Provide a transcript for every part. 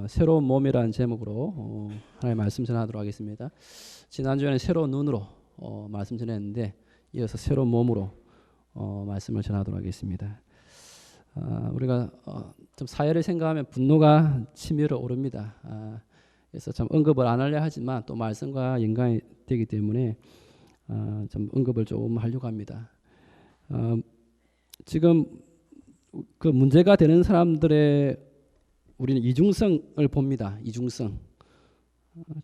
새로운 몸이라는 제목으로 하나님의 말씀 전하도록 하겠습니다. 지난주에는 새로운 눈으로 말씀 전했는데 이어서 새로운 몸으로 말씀을 전하도록 하겠습니다. 우리가 좀 사회를 생각하면 분노가 치밀어 오릅니다. 그래서 참 언급을 안 하려 하지만 또 말씀과 연관이 되기 때문에 좀 언급을 좀 하려고 합니다. 지금 그 문제가 되는 사람들의 우리는 이중성을 봅니다. 이중성.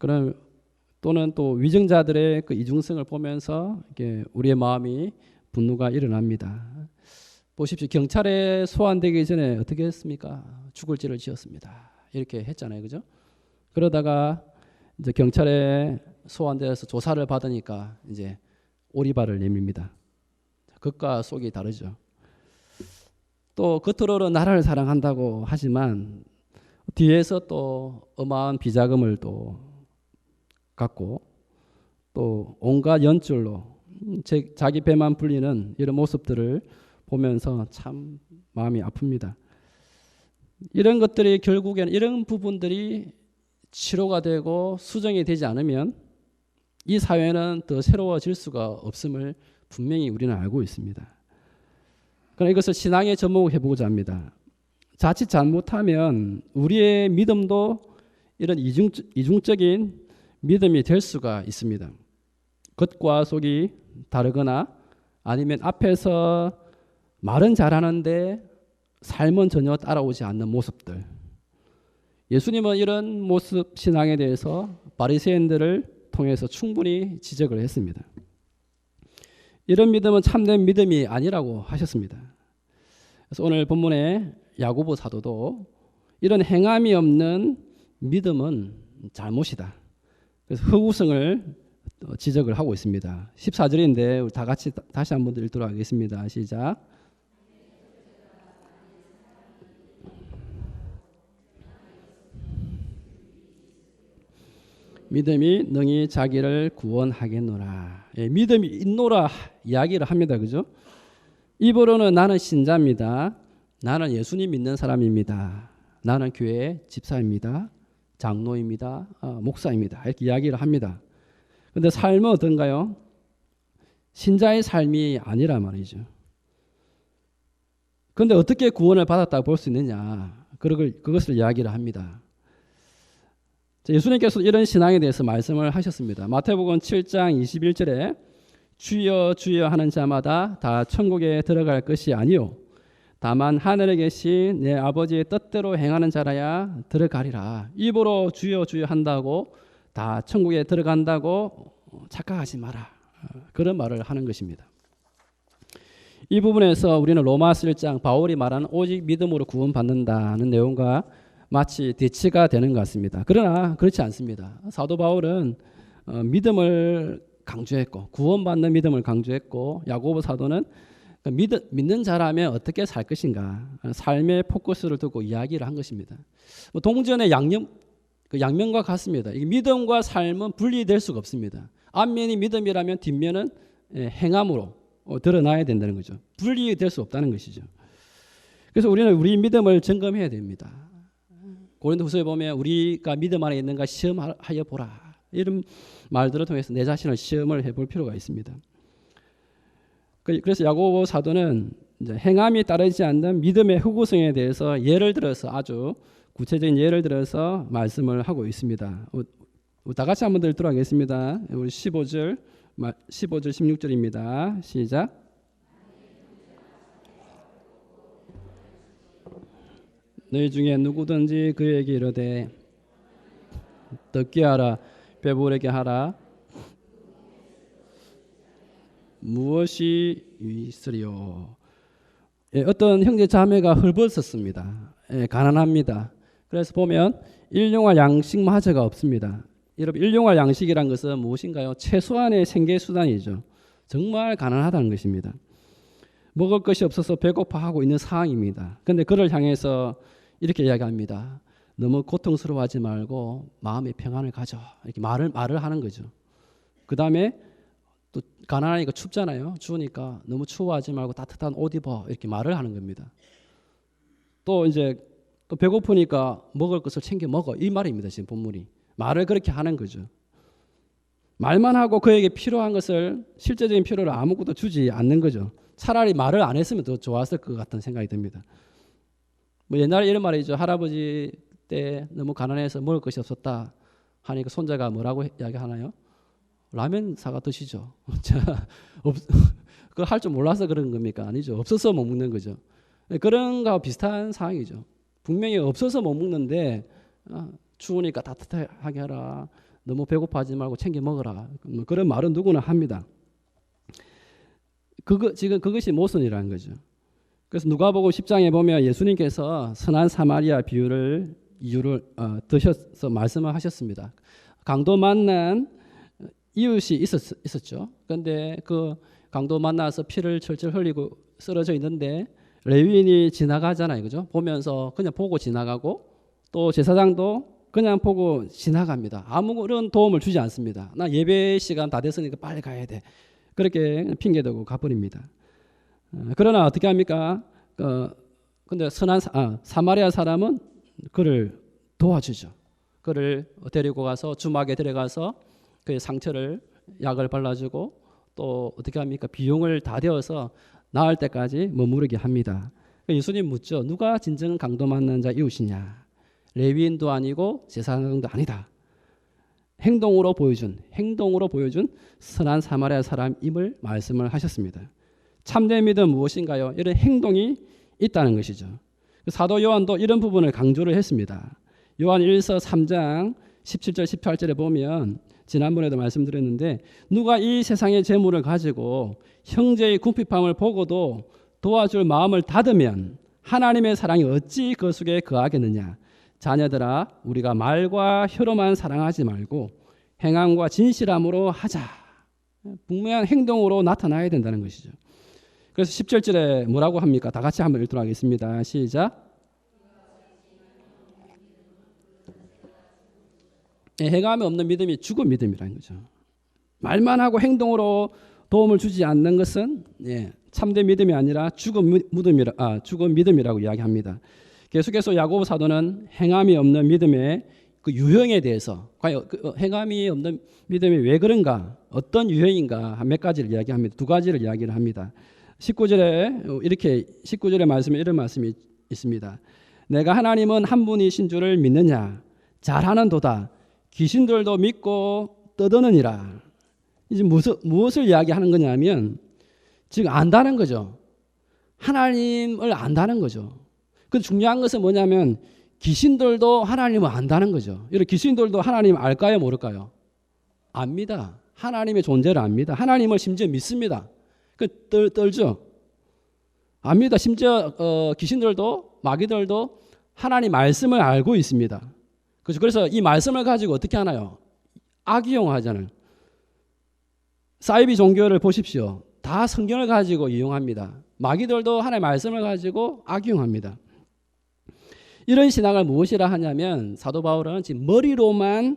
그럼 또는 또 위정자들의 그 이중성을 보면서 이렇게 우리의 마음이 분노가 일어납니다. 보십시오. 경찰에 소환되기 전에 어떻게 했습니까? 죽을 죄를 지었습니다. 이렇게 했잖아요, 그죠? 그러다가 이제 경찰에 소환돼서 조사를 받으니까 이제 오리발을 내밉니다. 겉과 속이 다르죠. 또 겉으로는 나라를 사랑한다고 하지만 뒤에서 또 어마어마한 비자금을 또 갖고 또 온갖 연줄로 자기 배만 불리는 이런 모습들을 보면서 참 마음이 아픕니다. 이런 것들이 결국에는 이런 부분들이 치료가 되고 수정이 되지 않으면 이 사회는 더 새로워질 수가 없음을 분명히 우리는 알고 있습니다. 그러나 이것을 신앙의 접목을 해보고자 합니다. 자칫 잘못하면 우리의 믿음도 이런 이중적인 믿음이 될 수가 있습니다. 겉과 속이 다르거나 아니면 앞에서 말은 잘하는데 삶은 전혀 따라오지 않는 모습들. 예수님은 이런 모습 신앙에 대해서 바리새인들을 통해서 충분히 지적을 했습니다. 이런 믿음은 참된 믿음이 아니라고 하셨습니다. 그래서 오늘 본문에 야고보 사도도 이런 행함이 없는 믿음은 잘못이다. 그래서 허구성을 지적을 하고 있습니다. 14절인데 우리 다 같이 다시 한번 읽도록 하겠습니다. 시작. 믿음이 능히 자기를 구원하겠노라. 믿음이 있노라 이야기를 합니다. 그죠? 입으로는 나는 신자입니다. 나는 예수님 믿는 사람입니다. 나는 교회 집사입니다. 장로입니다. 목사입니다. 이렇게 이야기를 합니다. 그런데 삶은 어떤가요? 신자의 삶이 아니란 말이죠. 그런데 어떻게 구원을 받았다고 볼 수 있느냐? 그것을 이야기를 합니다. 예수님께서 이런 신앙에 대해서 말씀을 하셨습니다. 마태복음 7장 21절에 주여 주여 하는 자마다 다 천국에 들어갈 것이 아니요 다만 하늘에 계신 내 아버지의 뜻대로 행하는 자라야 들어가리라. 입으로 주여 주여 한다고 다 천국에 들어간다고 착각하지 마라. 그런 말을 하는 것입니다. 이 부분에서 우리는 로마서 1장 바울이 말하는 오직 믿음으로 구원받는다는 내용과 마치 대치가 되는 것 같습니다. 그러나 그렇지 않습니다. 사도 바울은 믿음을 강조했고 구원받는 믿음을 강조했고 야고보 사도는 믿는 자라면 어떻게 살 것인가 삶의 포커스를 두고 이야기를 한 것입니다. 동전의 양면과 같습니다. 믿음과 삶은 분리될 수가 없습니다. 앞면이 믿음이라면 뒷면은 행함으로 드러나야 된다는 거죠. 분리될 수 없다는 것이죠. 그래서 우리는 우리 믿음을 점검해야 됩니다. 고린도후서에 보면 우리가 믿음 안에 있는가 시험하여 보라. 이런 말들을 통해서 내 자신을 시험을 해볼 필요가 있습니다. 그래서 야고보 사도는 이제 행함이 따르지 않는 믿음의 흑우성에 대해서 예를 들어서 아주 구체적인 예를 들어서 말씀을 하고 있습니다. 다 같이 한번 읽도록 하겠습니다. 우리 15절 16절입니다. 시작. 너희 중에 누구든지 그에게 이르되 듣게 하라 배부르게 하라 무엇이 있으리요. 어떤 형제 자매가 헐벗었습니다. 가난합니다. 그래서 보면 일용할 양식마저가 없습니다. 여러분 일용할 양식이란 것은 무엇인가요? 최소한의 생계 수단이죠. 정말 가난하다는 것입니다. 먹을 것이 없어서 배고파하고 있는 상황입니다. 그런데 그를 향해서 이렇게 이야기합니다. 너무 고통스러워하지 말고 마음의 평안을 가져. 이렇게 말을 하는 거죠. 그 다음에 또 가난하니까 춥잖아요. 추우니까 너무 추워하지 말고 따뜻한 옷 입어. 이렇게 말을 하는 겁니다. 또 이제 또 배고프니까 먹을 것을 챙겨 먹어. 이 말입니다. 지금 본문이. 말을 그렇게 하는 거죠. 말만 하고 그에게 필요한 것을 실제적인 필요를 아무것도 주지 않는 거죠. 차라리 말을 안 했으면 더 좋았을 것 같은 생각이 듭니다. 뭐 옛날에 이런 말이죠. 할아버지 때 너무 가난해서 먹을 것이 없었다 하니까 손자가 뭐라고 이야기하나요? 라면 사가 드시죠. 그거 할 줄 몰라서 그런 겁니까? 아니죠. 없어서 못 먹는 거죠. 그런 거와 비슷한 상황이죠. 분명히 없어서 못 먹는데 추우니까 따뜻하게 하라. 너무 배고파하지 말고 챙겨 먹어라. 뭐 그런 말은 누구나 합니다. 지금 그것이 모순이라는 거죠. 그래서 누가복음 10장에 보면 예수님께서 선한 사마리아 이유를 드셔서 말씀을 하셨습니다. 강도 만난 이웃이 있었죠. 그런데 그 강도 만나서 피를 철철 흘리고 쓰러져 있는데 레위인이 지나가잖아요. 그죠? 보면서 그냥 보고 지나가고 또 제사장도 그냥 보고 지나갑니다. 아무런 도움을 주지 않습니다. 나 예배 시간 다 됐으니까 빨리 가야 돼. 그렇게 핑계대고 가버립니다. 그러나 어떻게 합니까? 근데 선한 사마리아 사람은 그를 도와주죠. 그를 데리고 가서 주막에 데려가서 그의 상처를 약을 발라주고 또 어떻게 합니까? 비용을 다 대어서 나을 때까지 머무르게 합니다. 예수님 묻죠. 누가 진정 강도 만난 자 이웃이냐? 레위인도 아니고 제사장도 아니다. 행동으로 보여준 선한 사마리아 사람임을 말씀을 하셨습니다. 참된 믿음 무엇인가요? 이런 행동이 있다는 것이죠. 사도 요한도 이런 부분을 강조를 했습니다. 요한 1서 3장 17절 18절에 보면 지난번에도 말씀드렸는데 누가 이 세상의 재물을 가지고 형제의 궁핍함을 보고도 도와줄 마음을 닫으면 하나님의 사랑이 어찌 그 속에 거하겠느냐. 자녀들아 우리가 말과 혀로만 사랑하지 말고 행함과 진실함으로 하자. 분명한 행동으로 나타나야 된다는 것이죠. 그래서 17절에 뭐라고 합니까? 다 같이 한번 읽도록 하겠습니다. 시작. 행함이 없는 믿음이 죽은 믿음이라는 거죠. 말만 하고 행동으로 도움을 주지 않는 것은 참된 믿음이 아니라 죽은 믿음이라고 이야기합니다. 계속해서 야고보 사도는 행함이 없는 믿음의 그 유형에 대해서 과연 행함이 없는 믿음이 왜 그런가, 어떤 유형인가 몇 가지를 이야기합니다. 두 가지를 이야기를 합니다. 19절의 말씀에 이런 말씀이 있습니다. 내가 하나님은 한 분이신 줄을 믿느냐? 잘하는도다. 귀신들도 믿고 떠드느니라. 이제 무엇을 이야기하는 거냐면 지금 안다는 거죠. 하나님을 안다는 거죠. 그 중요한 것은 뭐냐면 귀신들도 하나님을 안다는 거죠. 이런 귀신들도 하나님 알까요, 모를까요? 압니다. 하나님의 존재를 압니다. 하나님을 심지어 믿습니다. 떨죠. 압니다. 심지어 귀신들도 마귀들도 하나님 말씀을 알고 있습니다. 그래서 이 말씀을 가지고 어떻게 하나요? 악이용하잖아요. 사이비 종교를 보십시오. 다 성경을 가지고 이용합니다. 마귀들도 하나님의 말씀을 가지고 악이용합니다. 이런 신앙을 무엇이라 하냐면 사도 바울은 지금 머리로만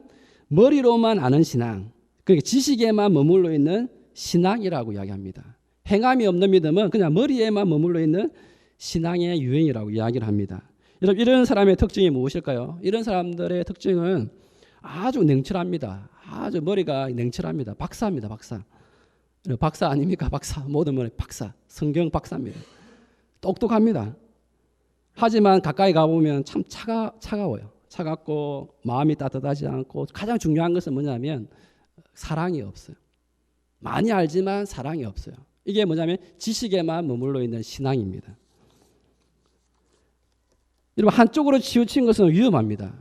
아는 신앙, 그러니까 지식에만 머물러 있는 신앙이라고 이야기합니다. 행함이 없는 믿음은 그냥 머리에만 머물러 있는 신앙의 유행이라고 이야기를 합니다. 여러분 이런 사람의 특징이 무엇일까요? 이런 사람들의 특징은 아주 냉철합니다. 아주 머리가 냉철합니다. 박사입니다. 박사 아닙니까? 박사. 모든 분의 박사. 성경 박사입니다. 똑똑합니다. 하지만 가까이 가보면 참 차가워요. 차갑고 마음이 따뜻하지 않고 가장 중요한 것은 뭐냐면 사랑이 없어요. 많이 알지만 사랑이 없어요. 이게 뭐냐면 지식에만 머물러 있는 신앙입니다. 여러분 한쪽으로 치우친 것은 위험합니다.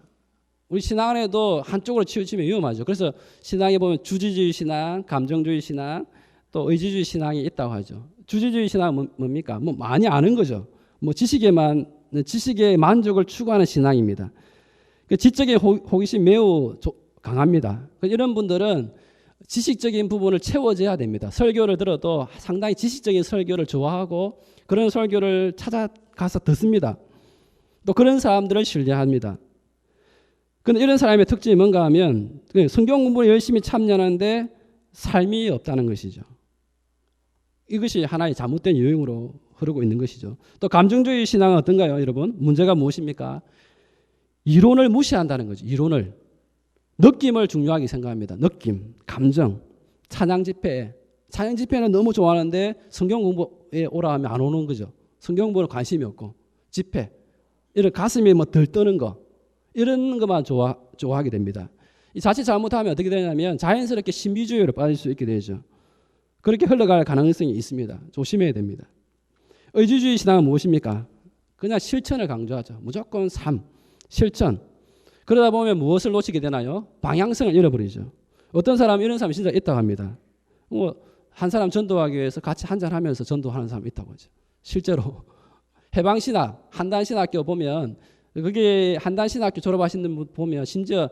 우리 신앙 안에도 한쪽으로 치우치면 위험하죠. 그래서 신앙에 보면 주지주의 신앙, 감정주의 신앙, 또 의지주의 신앙이 있다고 하죠. 주지주의 신앙은 뭡니까? 뭐 많이 아는 거죠. 뭐 지식의 만족을 추구하는 신앙입니다. 그 지적인 호기심이 매우 강합니다. 이런 분들은 지식적인 부분을 채워줘야 됩니다. 설교를 들어도 상당히 지식적인 설교를 좋아하고 그런 설교를 찾아가서 듣습니다. 또 그런 사람들을 신뢰합니다. 그런데 이런 사람의 특징이 뭔가 하면 성경 공부를 열심히 참여하는데 삶이 없다는 것이죠. 이것이 하나의 잘못된 유형으로 흐르고 있는 것이죠. 또 감정주의 신앙은 어떤가요, 여러분? 문제가 무엇입니까? 이론을 무시한다는 거죠. 이론을. 느낌을 중요하게 생각합니다. 느낌, 감정. 찬양 집회는 너무 좋아하는데 성경 공부에 오라 하면 안 오는 거죠. 성경 공부는 관심이 없고. 집회. 이런 가슴이 뭐 들떠는 거. 이런 것만 좋아하게 됩니다. 이 자칫 잘못하면 어떻게 되냐면 자연스럽게 신비주의로 빠질 수 있게 되죠. 그렇게 흘러갈 가능성이 있습니다. 조심해야 됩니다. 의지주의 신앙은 무엇입니까? 그냥 실천을 강조하죠. 무조건 삶, 실천. 그러다 보면 무엇을 놓치게 되나요? 방향성을 잃어버리죠. 어떤 사람은 이런 사람이 진짜 있다고 합니다. 한 사람 전도하기 위해서 같이 한잔하면서 전도하는 사람이 있다고 하죠. 실제로 해방신학, 한단신학교 보면 그게 한단신학교 졸업하신 분 보면 심지어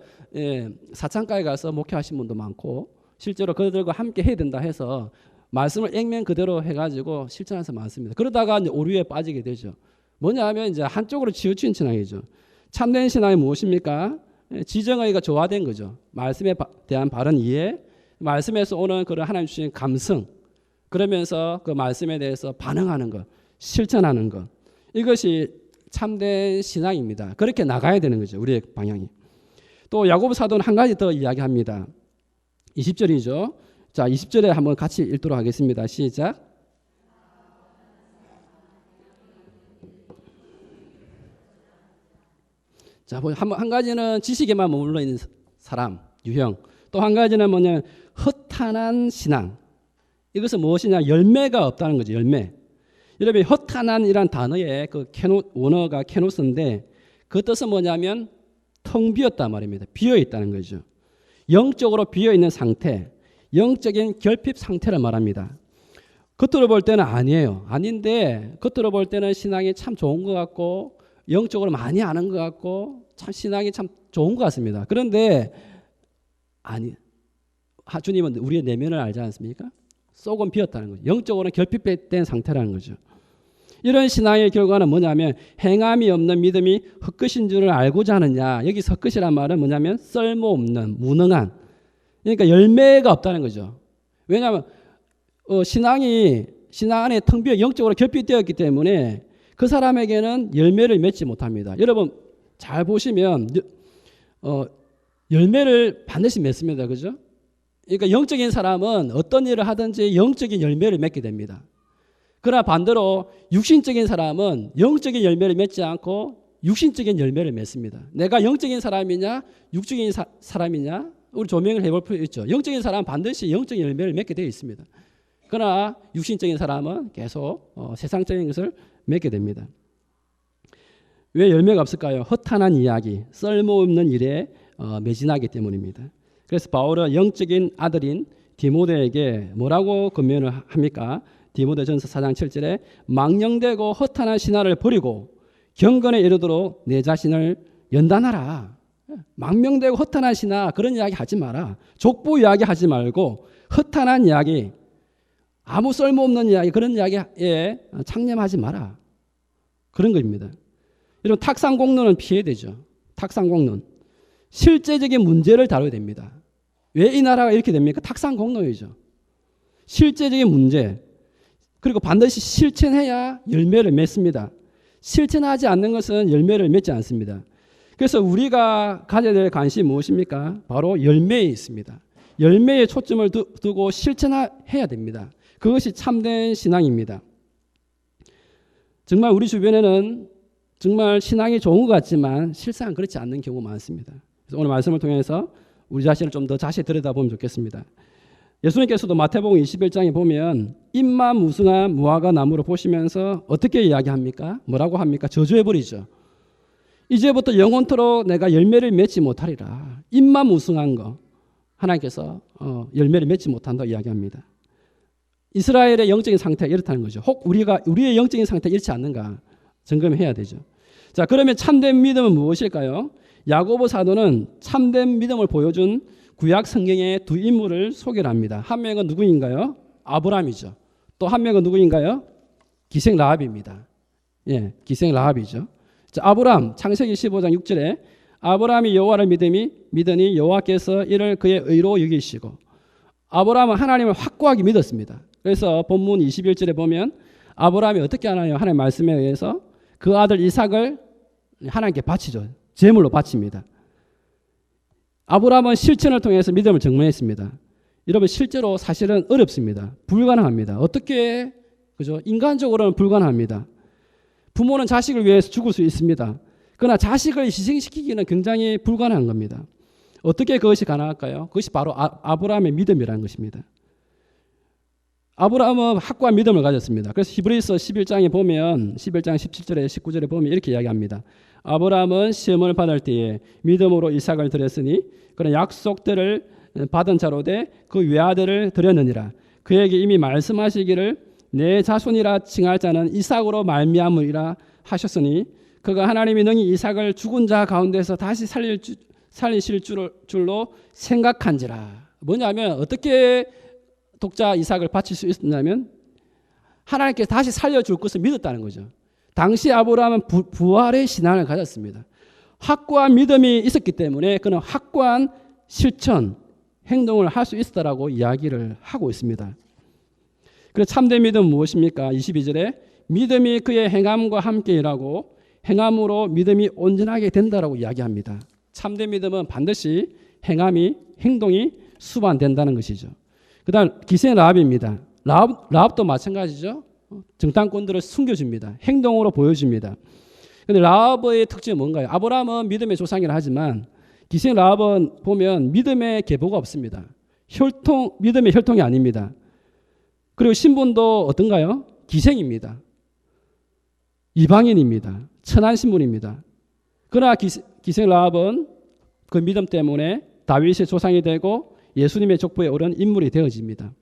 사창가에 가서 목회하신 분도 많고 실제로 그들과 함께 해야 된다 해서 말씀을 액면 그대로 해가지고 실천하는 사람 많습니다. 그러다가 이제 오류에 빠지게 되죠. 뭐냐 하면 이제 한쪽으로 치우친 신앙이죠. 참된 신앙이 무엇입니까? 지정의가 조화된 거죠. 말씀에 대한 바른 이해, 말씀에서 오는 그런 하나님 주신 감성, 그러면서 그 말씀에 대해서 반응하는 것, 실천하는 것. 이것이 참된 신앙입니다. 그렇게 나가야 되는 거죠. 우리의 방향이. 또 야고보 사도는 한 가지 더 이야기합니다. 20절이죠. 자, 20절에 한번 같이 읽도록 하겠습니다. 시작. 자, 한 가지는 지식에만 머물러 있는 사람, 유형. 또 한 가지는 뭐냐면 허탄한 신앙. 이것은 무엇이냐? 열매가 없다는 거죠. 열매. 여러분, 허탄한이란 단어의 그 원어가 케노스인데 그 뜻은 뭐냐면 텅 비었다 말입니다. 비어 있다는 거죠. 영적으로 비어 있는 상태, 영적인 결핍 상태를 말합니다. 겉으로 볼 때는 아니에요. 아닌데 겉으로 볼 때는 신앙이 참 좋은 것 같고 영적으로 많이 아는 것 같고 참 신앙이 참 좋은 것 같습니다. 그런데 아니, 주님은 우리의 내면을 알지 않습니까? 속은 비었다는 거죠. 영적으로는 결핍된 상태라는 거죠. 이런 신앙의 결과는 뭐냐면 행함이 없는 믿음이 헛것인 줄을 알고자 하느냐. 여기 헛것이란 말은 뭐냐면 쓸모없는, 무능한. 그러니까 열매가 없다는 거죠. 왜냐하면 신앙 안에 텅 비어 영적으로 결핍되었기 때문에 그 사람에게는 열매를 맺지 못합니다. 여러분 잘 보시면 열매를 반드시 맺습니다. 그죠? 그러니까 영적인 사람은 어떤 일을 하든지 영적인 열매를 맺게 됩니다. 그러나 반대로 육신적인 사람은 영적인 열매를 맺지 않고 육신적인 열매를 맺습니다. 내가 영적인 사람이냐 육적인 사람이냐 우리 조명을 해볼 필요 있죠. 영적인 사람은 반드시 영적인 열매를 맺게 되어 있습니다. 그러나 육신적인 사람은 계속 세상적인 것을 맺게 됩니다. 왜 열매가 없을까요? 허탄한 이야기, 쓸모없는 일에 매진하기 때문입니다. 그래서 바울은 영적인 아들인 디모데에게 뭐라고 권면을 합니까? 디모데전서 4장 7절에 망령되고 허탄한 신화를 버리고 경건에 이르도록 내 자신을 연단하라. 망령되고 허탄한 신화 그런 이야기 하지 마라. 족보 이야기 하지 말고 허탄한 이야기 아무 쓸모없는 이야기 그런 이야기에 창념하지 마라. 그런 겁니다. 여러분 탁상공론은 피해야 되죠. 탁상공론. 실제적인 문제를 다뤄야 됩니다. 왜 이 나라가 이렇게 됩니까? 탁상공론이죠. 실제적인 문제. 그리고 반드시 실천해야 열매를 맺습니다. 실천하지 않는 것은 열매를 맺지 않습니다. 그래서 우리가 가져야 될 관심이 무엇입니까? 바로 열매에 있습니다. 열매에 초점을 두고 실천해야 됩니다. 그것이 참된 신앙입니다. 정말 우리 주변에는 정말 신앙이 좋은 것 같지만 실상 그렇지 않는 경우가 많습니다. 그래서 오늘 말씀을 통해서 우리 자신을 좀 더 자세히 들여다보면 좋겠습니다. 예수님께서도 마태복음 21장에 보면 잎만 무성한 무화과 나무로 보시면서 어떻게 이야기합니까? 뭐라고 합니까? 저주해버리죠. 이제부터 영원토록 내가 열매를 맺지 못하리라. 잎만 무성한 거 하나님께서 열매를 맺지 못한다고 이야기합니다. 이스라엘의 영적인 상태가 이렇다는 거죠. 혹 우리의 영적인 상태가 이렇지 않는가 점검해야 되죠. 자, 그러면 참된 믿음은 무엇일까요? 야고보 사도는 참된 믿음을 보여준 구약 성경의 두 인물을 소개를 합니다. 한 명은 누구인가요? 아브라함이죠. 또 한 명은 누구인가요? 기생 라합입니다. 예, 기생 라합이죠. 자, 아브라함 창세기 15장 6절에 아브라함이 여호와를 믿으니 여호와께서 이를 그의 의로 여기시고 아브라함은 하나님을 확고하게 믿었습니다. 그래서 본문 21절에 보면 아브라함이 어떻게 하나요? 하나님의 말씀에 의해서 그 아들 이삭을 하나님께 바치죠. 제물로 바칩니다. 아브라함은 실천을 통해서 믿음을 증명했습니다. 여러분 실제로 사실은 어렵습니다. 불가능합니다. 어떻게 그죠? 인간적으로는 불가능합니다. 부모는 자식을 위해서 죽을 수 있습니다. 그러나 자식을 희생시키기는 굉장히 불가능한 겁니다. 어떻게 그것이 가능할까요? 그것이 바로 아브라함의 믿음이라는 것입니다. 아브라함은 확고한 믿음을 가졌습니다. 그래서 히브리서 11장에 보면 11장 17절에 19절에 보면 이렇게 이야기합니다. 아브라함은 시험을 받을 때에 믿음으로 이삭을 드렸으니 그런 약속들을 받은 자로 돼 그 외아들을 드렸느니라. 그에게 이미 말씀하시기를 내 자손이라 칭할 자는 이삭으로 말미암으리라 하셨으니 그가 하나님이 능히 이삭을 죽은 자 가운데서 다시 살리실 줄로 생각한지라. 뭐냐면 어떻게 독자 이삭을 바칠 수 있었냐면 하나님께서 다시 살려줄 것을 믿었다는 거죠. 당시 아브라함은 부활의 신앙을 가졌습니다. 확고한 믿음이 있었기 때문에 그는 확고한 실천, 행동을 할 수 있었다라고 이야기를 하고 있습니다. 그래서 참된 믿음은 무엇입니까? 22절에 믿음이 그의 행함과 함께 일하고 행함으로 믿음이 온전하게 된다라고 이야기합니다. 참된 믿음은 반드시 행동이 수반된다는 것이죠. 그 다음 기생 라합입니다. 라합도 마찬가지죠. 정탐꾼들을 숨겨줍니다. 행동으로 보여줍니다. 그런데 라합의 특징은 뭔가요? 아브라함은 믿음의 조상이라 하지만 기생 라합은 보면 믿음의 계보가 없습니다. 믿음의 혈통이 아닙니다. 그리고 신분도 어떤가요? 기생입니다. 이방인입니다. 천한 신분입니다. 그러나 기생 라합은 그 믿음 때문에 다윗의 조상이 되고 예수님의 족보에 오른 인물이 되어집니다.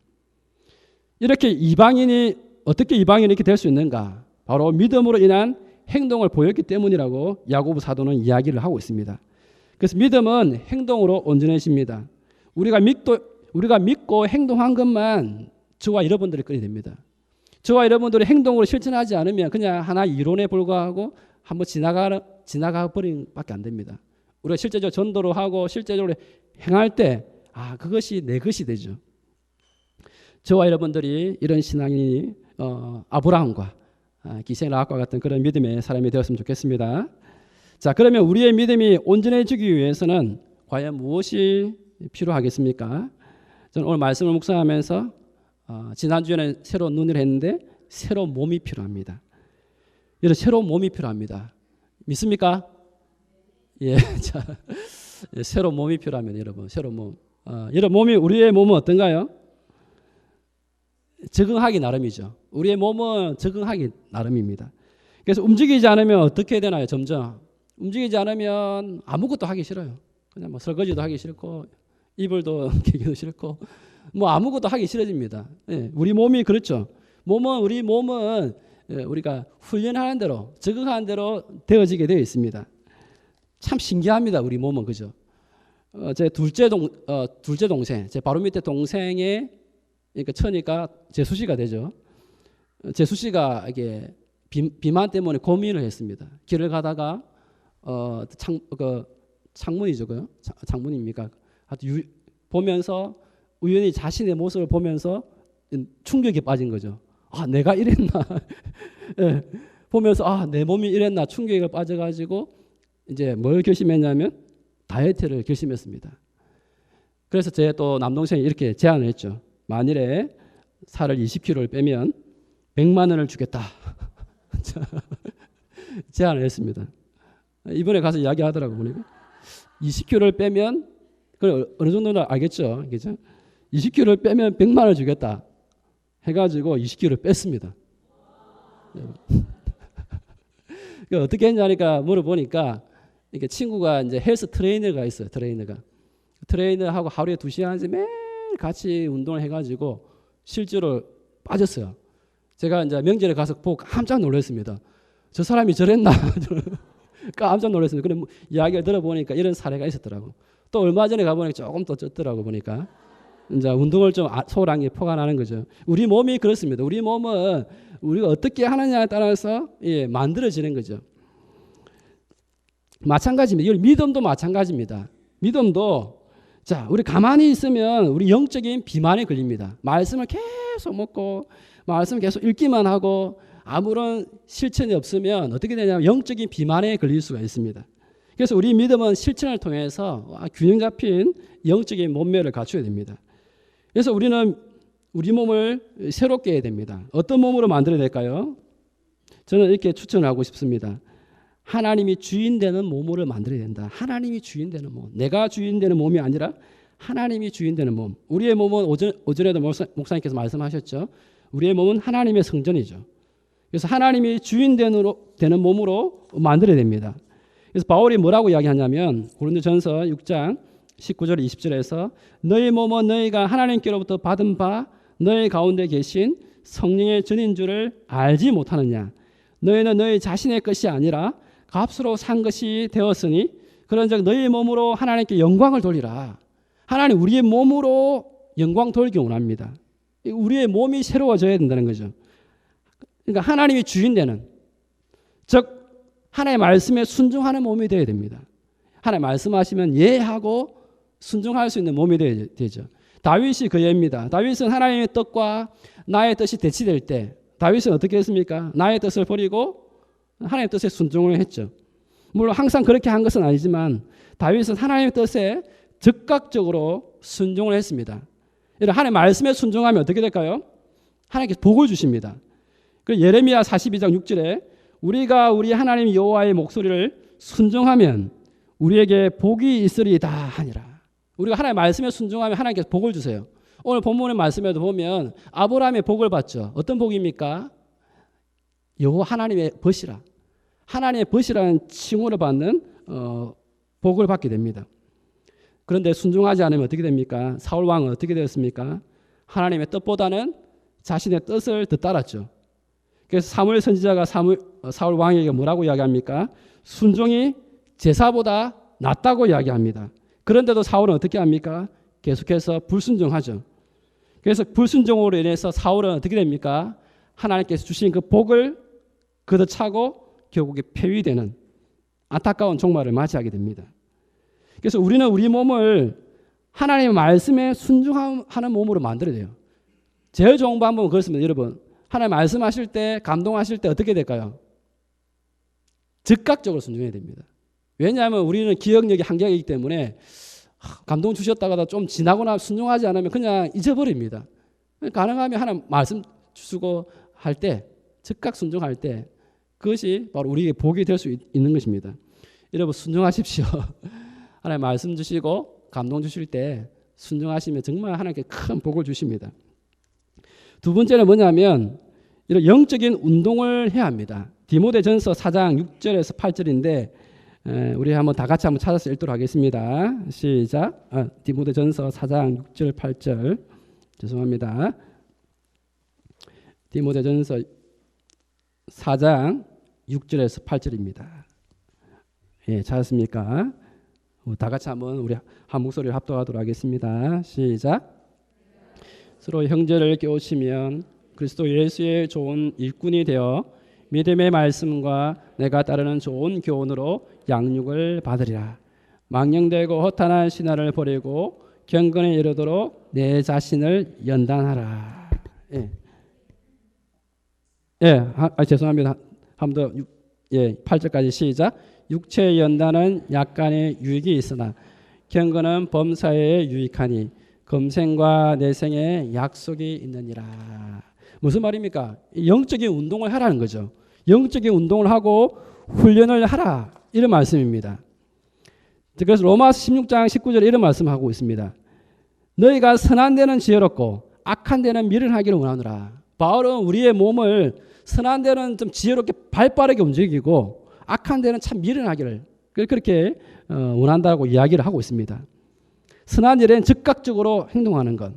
이렇게 어떻게 이방인이 이렇게 될 수 있는가? 바로 믿음으로 인한 행동을 보였기 때문이라고 야고보 사도는 이야기를 하고 있습니다. 그래서 믿음은 행동으로 온전해집니다. 우리가 믿고 행동한 것만 저와 여러분들이 끌어야 됩니다. 저와 여러분들이 행동으로 실천하지 않으면 그냥 하나 이론에 불과하고 한번 지나가 버린 밖에 안 됩니다. 우리가 실제적으로 전도를 하고 실제적으로 행할 때 그것이 내 것이 되죠. 저와 여러분들이 이런 신앙이 아브라함과 기생 라합과 같은 그런 믿음의 사람이 되었으면 좋겠습니다. 자, 그러면 우리의 믿음이 온전해지기 위해서는 과연 무엇이 필요하겠습니까? 저는 오늘 말씀을 묵상하면서 지난주에는 새로운 눈을 했는데 새로운 몸이 필요합니다. 여러분 새로운 몸이 필요합니다. 믿습니까? 예, 자, 새로운 몸이 필요합니다. 여러분 새로운 몸. 여러분 우리의 몸은 어떤가요? 적응하기 나름이죠. 우리의 몸은 적응하기 나름입니다. 그래서 움직이지 않으면 어떻게 되나요? 점점 움직이지 않으면 아무것도 하기 싫어요. 그냥 뭐 설거지도 하기 싫고 이불도 개기도 싫고 뭐 아무것도 하기 싫어집니다. 예, 우리 몸이 그렇죠. 우리 몸은 우리가 훈련하는 대로 적응하는 대로 되어지게 되어 있습니다. 참 신기합니다. 우리 몸은 그죠. 제 둘째 동생, 제 바로 밑에 동생의 그러니까 처니까 재수씨가 되죠. 재수씨가 이게 비만 때문에 고민을 했습니다. 길을 가다가 창문이죠, 그요? 창문입니까? 보면서 우연히 자신의 모습을 보면서 충격에 빠진 거죠. 내가 이랬나? 네, 보면서 내 몸이 이랬나 충격에 빠져가지고 이제 뭘 결심했냐면 다이어트를 결심했습니다. 그래서 제 또 남동생이 이렇게 제안을 했죠. 만일에 살을 20kg를 빼면 100만 원을 주겠다. 제안을 했습니다. 이번에 가서 이야기하더라고 보니까 20kg를 빼면 어느 정도는 알겠죠. 그죠? 20kg를 빼면 100만 원을 주겠다. 해가지고 20kg를 뺐습니다. 어떻게 했냐니까 물어보니까 이렇게 친구가 이제 헬스 트레이너가 있어요. 트레이너하고 하루에 2시간씩 매일 같이 운동을 해가지고 실제로 빠졌어요. 제가 이제 명절에 가서 보고 깜짝 놀랐습니다. 저 사람이 저랬나? 깜짝 놀랐습니다. 그럼 이야기를 들어보니까 이런 사례가 있었더라고. 또 얼마 전에 가보니까 조금 더 쪘더라고 보니까 이제 운동을 좀 소홀한 게 포괄하는 거죠. 우리 몸이 그렇습니다. 우리 몸은 우리가 어떻게 하느냐에 따라서 만들어지는 거죠. 마찬가지입니다. 믿음도 마찬가지입니다. 믿음도 우리 가만히 있으면 우리 영적인 비만에 걸립니다. 말씀을 계속 먹고 말씀을 계속 읽기만 하고 아무런 실천이 없으면 어떻게 되냐면 영적인 비만에 걸릴 수가 있습니다. 그래서 우리 믿음은 실천을 통해서 균형 잡힌 영적인 몸매를 갖춰야 됩니다. 그래서 우리는 우리 몸을 새롭게 해야 됩니다. 어떤 몸으로 만들어야 될까요? 저는 이렇게 추천하고 싶습니다. 하나님이 주인 되는 몸으로 만들어야 된다. 하나님이 주인 되는 몸. 내가 주인 되는 몸이 아니라 하나님이 주인 되는 몸. 우리의 몸은 오전에도 목사님께서 말씀하셨죠. 우리의 몸은 하나님의 성전이죠. 그래서 하나님이 주인 되는 몸으로 만들어야 됩니다. 그래서 바울이 뭐라고 이야기하냐면 고린도전서 6장 19절 20절에서 너희 몸은 너희가 하나님께로부터 받은 바 너희 가운데 계신 성령의 전인 줄을 알지 못하느냐. 너희는 너희 자신의 것이 아니라 값으로 산 것이 되었으니 그런즉 너희 몸으로 하나님께 영광을 돌리라. 하나님 우리의 몸으로 영광 돌기 원합니다. 우리의 몸이 새로워져야 된다는 거죠. 그러니까 하나님이 주인 되는, 즉 하나님의 말씀에 순종하는 몸이 되어야 됩니다. 하나님 말씀하시면 예하고 순종할 수 있는 몸이 되죠. 다윗이 그 예입니다. 다윗은 하나님의 뜻과 나의 뜻이 대치될 때 다윗은 어떻게 했습니까? 나의 뜻을 버리고 하나님의 뜻에 순종을 했죠. 물론 항상 그렇게 한 것은 아니지만 다윗은 하나님의 뜻에 즉각적으로 순종을 했습니다. 하나님의 말씀에 순종하면 어떻게 될까요? 하나님께서 복을 주십니다. 예레미야 42장 6절에 우리가 우리 하나님 여호와의 목소리를 순종하면 우리에게 복이 있으리다 하니라. 우리가 하나님의 말씀에 순종하면 하나님께서 복을 주세요. 오늘 본문의 말씀에도 보면 아브라함의 복을 받죠. 어떤 복입니까? 여호와 하나님의 벗이라. 하나님의 벗이라는 칭호를 받는 복을 받게 됩니다. 그런데 순종하지 않으면 어떻게 됩니까? 사울 왕은 어떻게 되었습니까? 하나님의 뜻보다는 자신의 뜻을 더 따랐죠. 그래서 사무엘 선지자가 사울 왕에게 뭐라고 이야기합니까? 순종이 제사보다 낫다고 이야기합니다. 그런데도 사울은 어떻게 합니까? 계속해서 불순종하죠. 그래서 불순종으로 인해서 사울은 어떻게 됩니까? 하나님께서 주신 그 복을 걷어차고 결국에 폐위되는 안타까운 종말을 맞이하게 됩니다. 그래서 우리는 우리 몸을 하나님의 말씀에 순종하는 몸으로 만들어야 돼요. 제일 좋은 방법은 그렇습니다. 여러분, 하나님 말씀하실 때, 감동하실 때 어떻게 될까요? 즉각적으로 순종해야 됩니다. 왜냐하면 우리는 기억력이 한계이기 때문에 감동 주셨다가도 좀 지나거나 순종하지 않으면 그냥 잊어버립니다. 가능하면 하나님 말씀 주시고 할 때, 즉각 순종할 때 그것이 바로 우리에게 복이 될 수 있는 것입니다. 여러분 순종하십시오. 하나님 말씀 주시고 감동 주실 때 순종하시면 정말 하나님께 큰 복을 주십니다. 두 번째는 뭐냐면 이런 영적인 운동을 해야 합니다. 디모데전서 4장 6절에서 8절인데 우리 한번 다 같이 한번 찾아서 읽도록 하겠습니다. 시작. 디모데전서 4장 6절 8절. 죄송합니다. 디모데전서 4장 6절에서 8절입니다. 예, 찾았습니까? 다 같이 한번 우리 한 목소리를 합독하도록 하겠습니다. 시작. 서로 형제를 깨우치면 그리스도 예수의 좋은 일꾼이 되어 믿음의 말씀과 내가 따르는 좋은 교훈으로 양육을 받으리라. 망령되고 허탄한 신화를 버리고 경건에 이르도록 내 자신을 연단하라. 예. 죄송합니다. 한 번 더 8절까지 시작. 육체의 연단은 약간의 유익이 있으나 경건은 범사에 유익하니 금생과 내생에 약속이 있느니라. 무슨 말입니까? 영적인 운동을 하라는 거죠. 영적인 운동을 하고 훈련을 하라. 이런 말씀입니다. 그래서 로마서 16장 19절에 이런 말씀하고 있습니다. 너희가 선한 데는 지혜롭고 악한 데는 미련하기를 원하노라. 바울은 우리의 몸을 선한 데는 좀 지혜롭게 발빠르게 움직이고 악한 데는 참 미련하기를 그렇게 원한다고 이야기를 하고 있습니다. 선한 일엔 즉각적으로 행동하는 것.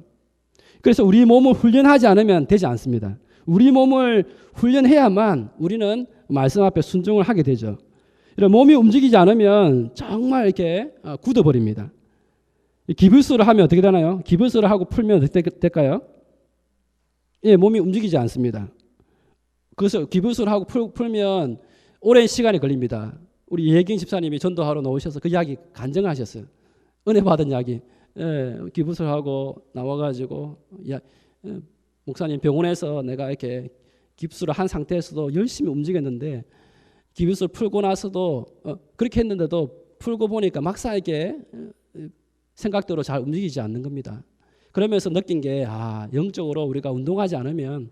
그래서 우리 몸을 훈련하지 않으면 되지 않습니다. 우리 몸을 훈련해야만 우리는 말씀 앞에 순종을 하게 되죠. 이런 몸이 움직이지 않으면 정말 이렇게 굳어버립니다. 기부스를 하면 어떻게 되나요? 기부스를 하고 풀면 어떻게 될까요? 예, 몸이 움직이지 않습니다. 그래서 기부스를 하고 풀면 오랜 시간이 걸립니다. 우리 예경 집사님이 전도하러 나오셔서 그 이야기 간증하셨어요. 은혜 받은 이야기. 기부스를 하고 나와가지고 목사님 병원에서 내가 이렇게 깁스를 한 상태에서도 열심히 움직였는데 기부스를 풀고 나서도 그렇게 했는데도 풀고 보니까 막상 이게 생각대로 잘 움직이지 않는 겁니다. 그러면서 느낀 게 영적으로 우리가 운동하지 않으면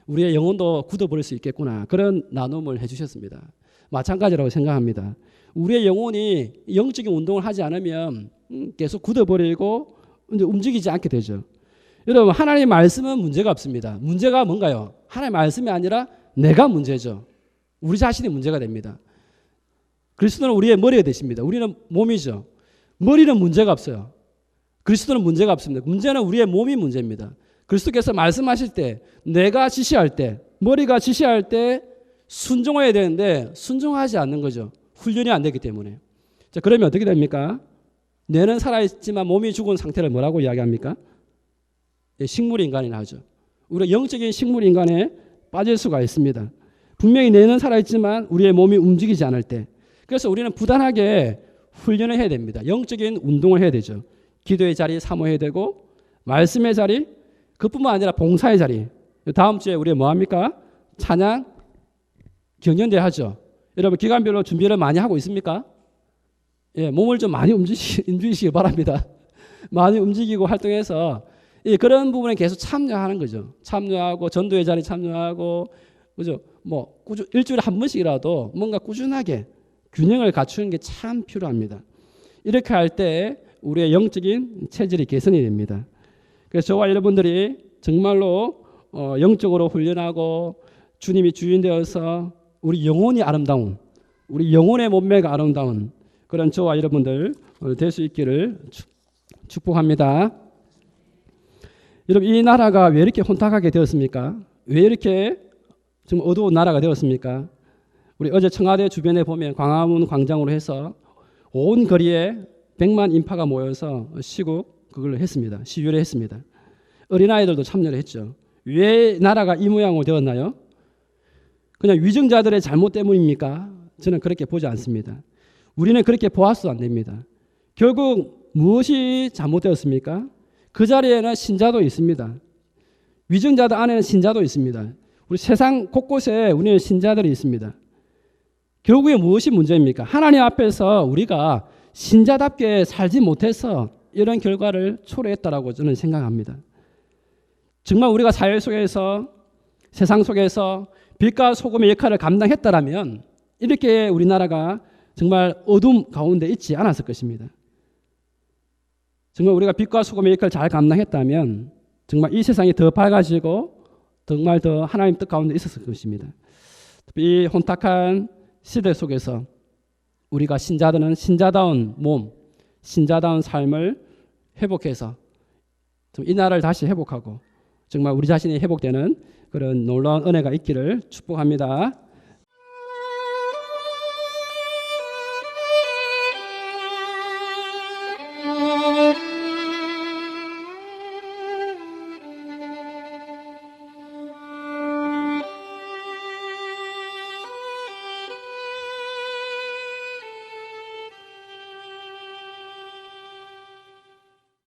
우리의 영혼도 굳어버릴 수 있겠구나. 그런 나눔을 해주셨습니다. 마찬가지라고 생각합니다. 우리의 영혼이 영적인 운동을 하지 않으면 계속 굳어버리고 이제 움직이지 않게 되죠. 여러분, 하나님의 말씀은 문제가 없습니다. 문제가 뭔가요? 하나님의 말씀이 아니라 내가 문제죠. 우리 자신이 문제가 됩니다. 그리스도는 우리의 머리가 되십니다. 우리는 몸이죠. 머리는 문제가 없어요. 그리스도는 문제가 없습니다. 문제는 우리의 몸이 문제입니다. 그리스도께서 말씀하실 때, 내가 지시할 때, 머리가 지시할 때 순종해야 되는데 순종하지 않는 거죠. 훈련이 안 되기 때문에. 자, 그러면 어떻게 됩니까? 뇌는 살아있지만 몸이 죽은 상태를 뭐라고 이야기합니까? 식물인간이라 하죠. 우리가 영적인 식물인간에 빠질 수가 있습니다. 분명히 뇌는 살아있지만 우리의 몸이 움직이지 않을 때. 그래서 우리는 부단하게 훈련을 해야 됩니다. 영적인 운동을 해야 되죠. 기도의 자리 사모해야 되고, 말씀의 자리, 그뿐만 아니라 봉사의 자리. 다음 주에 우리 뭐 합니까? 찬양 경연대 하죠. 여러분, 기간별로 준비를 많이 하고 있습니까? 예, 몸을 좀 많이 움직이시기 바랍니다. 많이 움직이고 활동해서 그런 부분에 계속 참여하는 거죠. 참여하고 전도의 자리 참여하고, 그죠? 뭐 일주일에 한 번씩이라도 뭔가 꾸준하게 균형을 갖추는 게 참 필요합니다. 이렇게 할 때 우리의 영적인 체질이 개선이 됩니다. 그래서 저와 여러분들이 정말로 영적으로 훈련하고 주님이 주인 되어서 우리 영혼이 아름다운, 우리 영혼의 몸매가 아름다운 그런 저와 여러분들 될 수 있기를 축복합니다. 여러분, 이 나라가 왜 이렇게 혼탁하게 되었습니까? 왜 이렇게 좀 어두운 나라가 되었습니까? 우리 어제 청와대 주변에 보면 광화문 광장으로 해서 온 거리에 100만 인파가 모여서 시국 그걸 했습니다. 시위를 했습니다. 어린아이들도 참여를 했죠. 왜 나라가 이 모양으로 되었나요? 그냥 위정자들의 잘못 때문입니까? 저는 그렇게 보지 않습니다. 우리는 그렇게 보아서 안 됩니다. 결국 무엇이 잘못되었습니까? 그 자리에는 신자도 있습니다. 위정자들 안에는 신자도 있습니다. 우리 세상 곳곳에 우리는 신자들이 있습니다. 결국에 무엇이 문제입니까? 하나님 앞에서 우리가 신자답게 살지 못해서 이런 결과를 초래했다라고 저는 생각합니다. 정말 우리가 사회 속에서, 세상 속에서 빛과 소금의 역할을 감당했다라면 이렇게 우리나라가 정말 어둠 가운데 있지 않았을 것입니다. 정말 우리가 빛과 소금의 역할을 잘 감당했다면 정말 이 세상이 더 밝아지고 정말 더 하나님 뜻 가운데 있었을 것입니다. 이 혼탁한 시대 속에서 우리가 신자들은 신자다운 몸, 신자다운 삶을 회복해서 이 나라를 다시 회복하고 정말 우리 자신이 회복되는 그런 놀라운 은혜가 있기를 축복합니다.